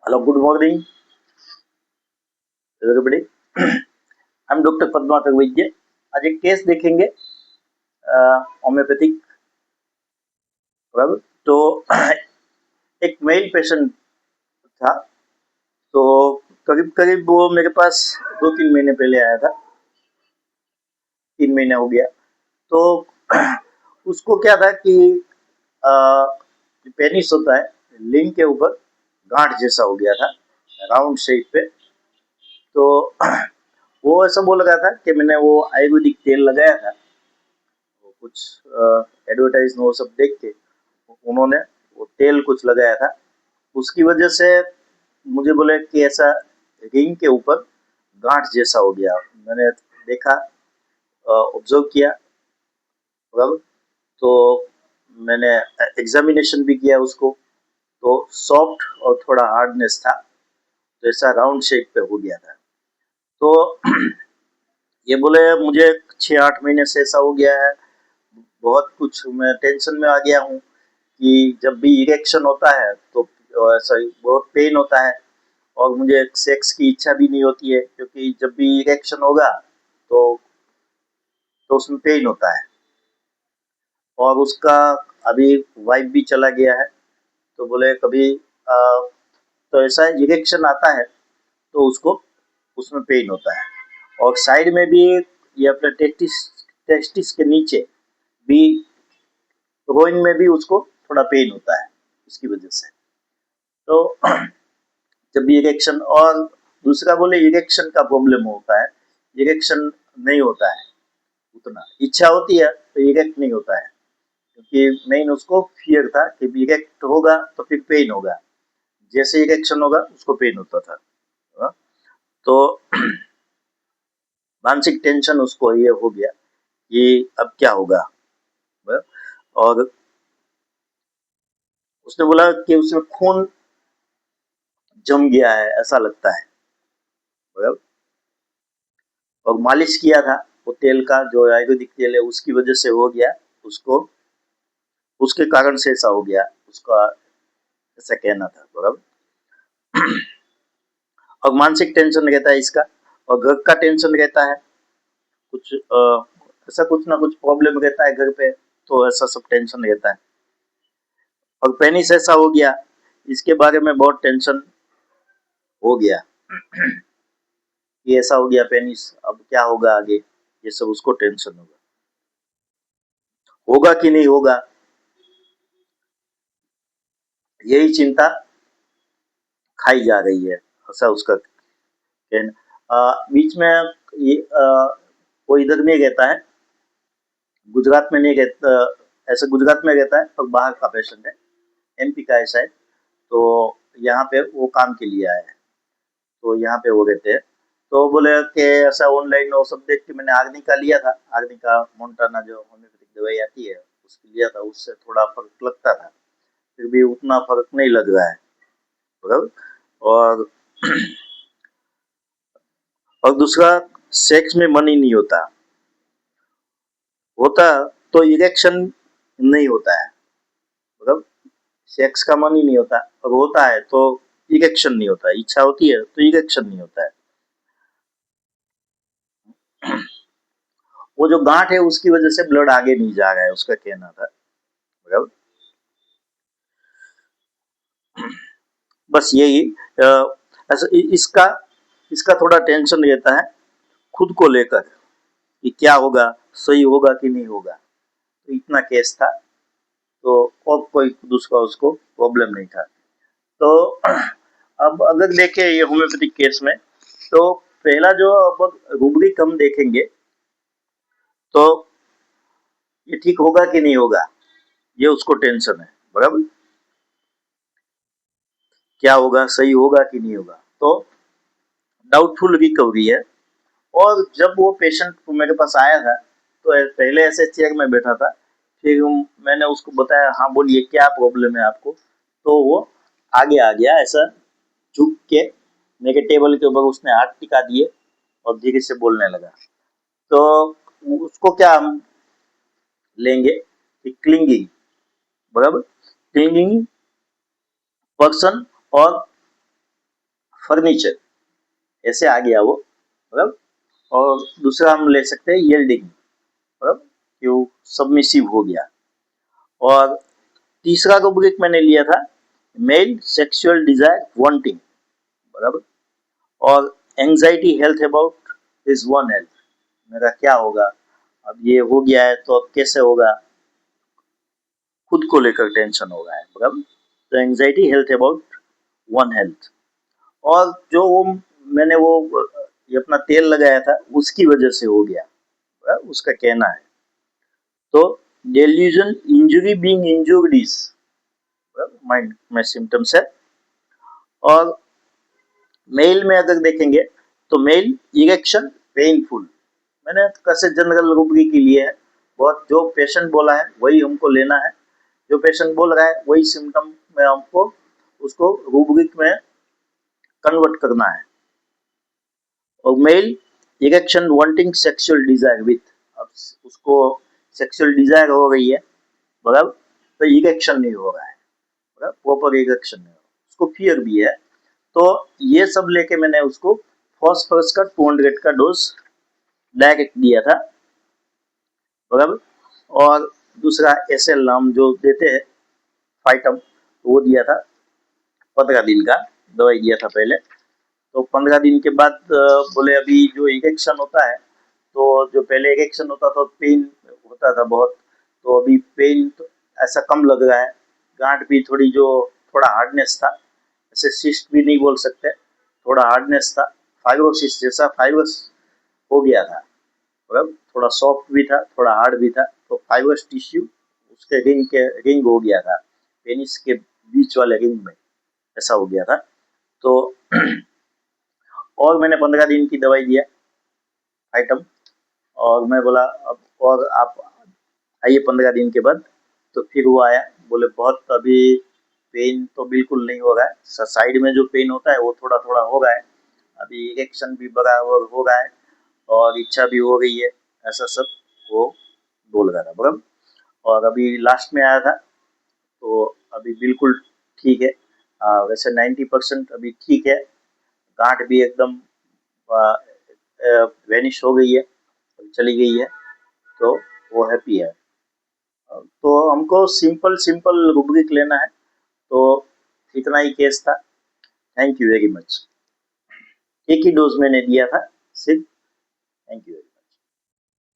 Hello, good morning, everybody. I'm doctor Padmakar वैद्य। आज एक case देखेंगे होम्योपैथिक। बराबर। तो एक मेल पेशेंट था। तो करीब करीब वो मेरे पास 2-3 महीने पहले आया था। 3 महीने हो गया। तो उसको क्या था कि पेनिस होता है, लिंग के ऊपर गांठ जैसा हो गया था, राउंड शेप पे। तो वो ऐसा बोल रहा था कि मैंने वो आयुर्वेदिक तेल लगाया था, वो कुछ एडवर्टाइज वो सब देख के उन्होंने वो तेल कुछ लगाया था, उसकी वजह से मुझे बोले कि ऐसा रिंग के ऊपर गांठ जैसा हो गया। मैंने देखा, ऑब्जर्व किया। बराबर। तो मैंने एग्जामिनेशन भी किया उसको। तो सॉफ्ट और थोड़ा हार्डनेस था, तो ऐसा राउंड शेप पे हो गया था। तो ये बोले मुझे 6-8 महीने से ऐसा हो गया है, बहुत कुछ मैं टेंशन में आ गया हूँ कि जब भी इरेक्शन होता है तो ऐसा बहुत पेन होता है, और मुझे सेक्स की इच्छा भी नहीं होती है, क्योंकि जब भी इरेक्शन होगा तो उसमें पेन होता है। और उसका अभी वाइफ भी चला गया है। तो बोले कभी तो ऐसा इरेक्शन आता है तो उसको उसमें पेन होता है, और साइड में भी ये अपने टेस्टिस टेस्टिस के नीचे भी, रोइंग में भी उसको थोड़ा पेन होता है इसकी वजह से। तो जब भी इरेक्शन, और दूसरा बोले इरेक्शन का प्रॉब्लम होता है, इरेक्शन नहीं होता है, उतना इच्छा होती है तो इरेक्ट नहीं होता है, क्योंकि मेन उसको फियर था कि इरेक्ट होगा तो फिर पेन होगा, जैसे इरेक्शन होगा उसको पेन होता था। हाँ? तो मानसिक टेंशन उसको ये हो गया कि अब क्या होगा। हाँ? और उसने बोला कि उसमें खून जम गया है ऐसा लगता है। हाँ? और मालिश किया था, वो तेल का जो आयुर्वेदिक तेल है उसकी वजह से हो गया उसको, उसके कारण से ऐसा हो गया उसका, ऐसा कहना था। बराबर। और मानसिक टेंशन रहता है इसका, और घर का टेंशन रहता है, कुछ ऐसा कुछ ना कुछ प्रॉब्लम रहता है घर पे, तो ऐसा सब टेंशन रहता है। और पेनिस ऐसा हो गया, इसके बारे में बहुत टेंशन हो गया कि ऐसा हो गया पेनिस, अब क्या होगा आगे, ये सब उसको टेंशन होगा, होगा कि नहीं होगा, यही चिंता खाई जा रही है, ऐसा उसका कहना। बीच में ये वो इधर नहीं रहता है, गुजरात में नहीं रहता, ऐसे गुजरात में रहता है और बाहर का पेशेंट है, एमपी का है शायद। तो यहाँ पे वो काम के लिए आया है, तो यहाँ पे वो रहते हैं। तो बोले कि ऐसा ऑनलाइन वो सब देख के मैंने आर्निका लिया था, आर्निका मोन्टाना जो होम्योपैथिक दवाई आती है उसकी लिया था, उससे थोड़ा फर्क लगता था, फिर भी उतना फर्क नहीं लग रहा है। बराबर। और और दूसरा, सेक्स में मन ही नहीं होता, होता तो इरेक्शन नहीं होता है। मतलब सेक्स का मन ही नहीं होता, और होता है तो इरेक्शन नहीं होता है, इच्छा होती है तो इरेक्शन नहीं होता है। वो जो गांठ है उसकी वजह से ब्लड आगे नहीं जा रहा है, उसका कहना था। बराबर। बस यही ऐसा इसका इसका थोड़ा टेंशन रहता है खुद को लेकर कि क्या होगा, सही होगा कि नहीं होगा। तो इतना केस था, तो और कोई दूसरा उसको प्रॉब्लम नहीं था। तो अब अगर देखें ये होम्योपैथिक केस में, तो पहला जो अब रूब्रिक हम देखेंगे, तो ये ठीक होगा कि नहीं होगा, ये उसको टेंशन है। बराबर। क्या होगा, सही होगा कि नहीं होगा, तो डाउटफुल रिकवरी है। और जब वो पेशेंट मेरे पास आया था, तो पहले ऐसे चेयर में बैठा था, फिर मैंने उसको बताया, हाँ बोलिए क्या प्रॉब्लम है आपको। तो वो आगे आ गया, ऐसा झुक के मेरे टेबल के ऊपर उसने हाथ टिका दिए और धीरे से बोलने लगा। तो उसको क्या हम लेंगे कि क्लिंगिंग। बराबर। क्लिंगिंग पर्सन और फर्नीचर, ऐसे आ गया वो, मतलब। और दूसरा हम ले सकते हैं येल्डिंग, मतलब कि वो सबमिसिव हो गया। और तीसरा रुब्रिक मैंने लिया था मेल सेक्सुअल डिजायर वांटिंग, बराबर। और anxiety health about is one health, मेरा क्या होगा, अब ये हो गया है तो अब कैसे होगा, खुद को लेकर टेंशन हो रहा है, बराबर। तो anxiety health about one health. और जो वो मैंने वो ये अपना तेल लगाया था उसकी वजह से हो गया, बराबर, उसका कहना है। तो delusion injury being injured is mind में सिम्टम्स है। और मेल में अगर देखेंगे तो मेल इरेक्शन पेनफुल, मैंने कैसे जनरल रुब्रिक के लिए है, बहुत जो पेशेंट बोला है वही हमको लेना है, जो पेशेंट बोल रहा है वही सिम्टम में हमको उसको रुब्रिक में कन्वर्ट करना है। और male erection wanting sexual desire with, अब उसको सेक्सुअल डिजायर हो रही है, बराबर, तो इरेक्शन नहीं हो रहा है, बराबर, प्रॉपर इरेक्शन नहीं हो रहा, उसको फियर भी है। तो ये सब लेके मैंने उसको फॉस्फोरस का 200 का डोज डायरेक्ट दिया था, बराबर। और दूसरा एसएल नाम जो देते हैं फाइटम, वो दिया था 15 दिन का दवाई दिया था पहले। तो 15 दिन के बाद बोले अभी जो इरेक्शन होता है, तो जो पहले इरेक्शन होता था पेन होता था बहुत, तो अभी पेन तो ऐसा कम लग रहा है, गांठ भी थोड़ी जो थोड़ा हार्डनेस था, ऐसे सिस्ट भी नहीं बोल सकते, थोड़ा हार्डनेस था, फाइब्रोसिस जैसा फाइब्रस हो गया था, मतलब थोड़ा सॉफ्ट भी था थोड़ा हार्ड भी था, तो फाइब्रस टिश्यू उसके रिंग हो गया था, पेनिस के बीच वाले रिंग में ऐसा हो गया था। तो और मैंने 15 दिन की दवाई दिया आइटम, और मैं बोला अब और आप आइए 15 दिन के बाद। तो फिर वो आया, बोले बहुत अभी पेन तो बिल्कुल नहीं हो रहा है, साइड में जो पेन होता है वो थोड़ा थोड़ा हो रहा है, अभी इरेक्शन भी बराबर हो रहा है और इच्छा भी हो रही है, ऐसा सब वो बोल रहा था, बराबर। और अभी लास्ट में आया था तो अभी बिल्कुल ठीक है, वैसे 90% अभी ठीक है, गांठ भी एकदम वेनिश हो गई है, चली गई है, तो वो हैप्पी है। तो हमको सिंपल सिंपल रुब्रिक लेना है, तो इतना ही केस था। Thank you very much. एक ही डोज मैंने दिया था सिर्फ। Thank you.